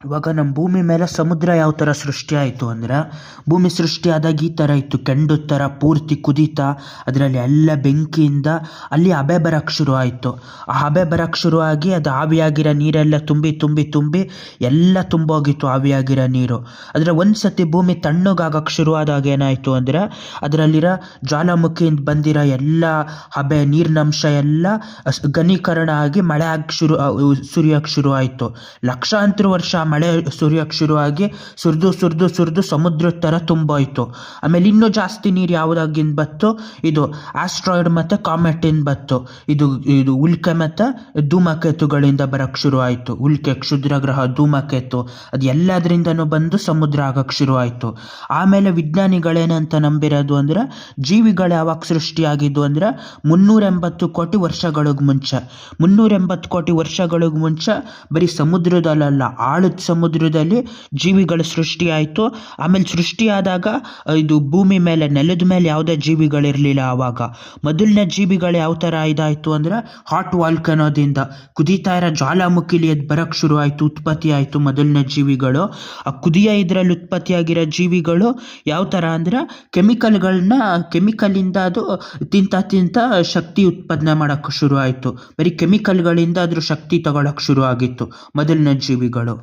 ಇವಾಗ ನಮ್ಮ ಭೂಮಿ ಮೇಲೆ ಸಮುದ್ರ ಯಾವ ಥರ ಸೃಷ್ಟಿ ಆಯಿತು ಅಂದರೆ, ಭೂಮಿ ಸೃಷ್ಟಿಯಾದಾಗ ಈ ಥರ ಇತ್ತು, ಕೆಂಡದ ಥರ ಪೂರ್ತಿ ಕುದೀತಾ ಅದರಲ್ಲಿ ಎಲ್ಲ ಬೆಂಕಿಯಿಂದ ಅಲ್ಲಿ ಹಬೆ ಬರೋಕ್ಕೆ ಶುರು ಆಯಿತು. ಆ ಹಬೆ ಬರೋಕ್ಕೆ ಶುರುವಾಗಿ ಅದು ಆವಿಯಾಗಿರೋ ನೀರೆಲ್ಲ ತುಂಬಿ ತುಂಬಿ ತುಂಬಿ ಎಲ್ಲ ತುಂಬೋಗಿತ್ತು ಆವಿಯಾಗಿರೋ ನೀರು. ಆದರೆ ಒಂದು ಸತಿ ಭೂಮಿ ತಣ್ಣಗಾಗಕ್ಕೆ ಶುರುವಾದಾಗ ಏನಾಯಿತು ಅಂದರೆ, ಅದರಲ್ಲಿರೋ ಜ್ವಾಲಾಮುಖಿಯಿಂದ ಬಂದಿರೋ ಎಲ್ಲ ಹಬೆ ನೀರಿನಂಶ ಎಲ್ಲ ಘನೀಕರಣ ಆಗಿ ಮಳೆ ಆಗಿ ಸುರಿಯೋಕ್ಕೆ ಶುರು ಆಯಿತು. ಲಕ್ಷಾಂತರ ವರ್ಷ ಮಳೆ ಸುರಿಯೋಕ್ಕೆ ಶುರುವಾಗಿ ಸುರಿದು ಸಮುದ್ರದ ಥರ ತುಂಬೋಯ್ತು. ಆಮೇಲೆ ಇನ್ನೂ ಜಾಸ್ತಿ ನೀರು ಯಾವುದಾಗಿಂದ ಬತ್ತು, ಇದು ಆಸ್ಟ್ರಾಯ್ಡ್ ಮತ್ತು ಕಾಮೆಟಿಂದ ಬತ್ತು. ಇದು ಉಲ್ಕೆ ಮತ್ತು ಧೂಮಕೇತುಗಳಿಂದ ಬರೋಕ್ಕೆ ಶುರು ಆಯಿತು. ಉಲ್ಕೆ, ಕ್ಷುದ್ರಗ್ರಹ, ಧೂಮಕೇತು, ಅದು ಎಲ್ಲದರಿಂದನೂ ಬಂದು ಸಮುದ್ರ ಆಗೋಕ್ಕೆ ಶುರು ಆಯಿತು. ಆಮೇಲೆ ವಿಜ್ಞಾನಿಗಳೇನಂತ ನಂಬಿರೋದು ಅಂದರೆ, ಜೀವಿಗಳು ಯಾವಾಗ ಸೃಷ್ಟಿಯಾಗಿದ್ದು ಅಂದರೆ 380 ಕೋಟಿ ವರ್ಷಗಳಿಗೆ ಮುಂಚೆ. 380 ಕೋಟಿ ವರ್ಷಗಳಿಗೆ ಮುಂಚೆ ಬರೀ ಸಮುದ್ರದಲ್ಲ, ಆಳದ ಸಮುದ್ರದಲ್ಲಿ ಜೀವಿಗಳು ಸೃಷ್ಟಿಯಾಯಿತು. ಆಮೇಲೆ ಸೃಷ್ಟಿಯಾದಾಗ ಇದು ಭೂಮಿ ಮೇಲೆ, ನೆಲದ ಮೇಲೆ ಯಾವುದೇ ಜೀವಿಗಳಿರಲಿಲ್ಲ. ಆವಾಗ ಮೊದಲನೇ ಜೀವಿಗಳು ಯಾವ ಥರ ಇದಾಯಿತು ಅಂದರೆ, ಹಾಟ್ ವಾಲ್ಕನೋದಿಂದ ಕುದೀತಾ ಇರೋ ಜ್ವಾಲಾಮುಖಿಲಿ ಅದು ಬರೋಕ್ಕೆ ಶುರು ಆಯಿತು, ಉತ್ಪತ್ತಿ ಆಯಿತು ಮೊದಲನೇ ಜೀವಿಗಳು. ಆ ಕುದಿಯ ಇದರಲ್ಲಿ ಉತ್ಪತ್ತಿಯಾಗಿರೋ ಜೀವಿಗಳು ಯಾವ ಥರ ಅಂದರೆ, ಕೆಮಿಕಲಿಂದ ಅದು ತಿಂತ ಶಕ್ತಿ ಉತ್ಪಾದನೆ ಮಾಡೋಕ್ಕೆ ಶುರು ಆಯಿತು. ಬರೀ ಕೆಮಿಕಲ್ಗಳಿಂದ ಅದ್ರ ಶಕ್ತಿ ತಗೊಳ್ಳೋಕ್ಕೆ ಶುರು ಆಗಿತ್ತು ಮೊದಲನೇ ಜೀವಿಗಳು.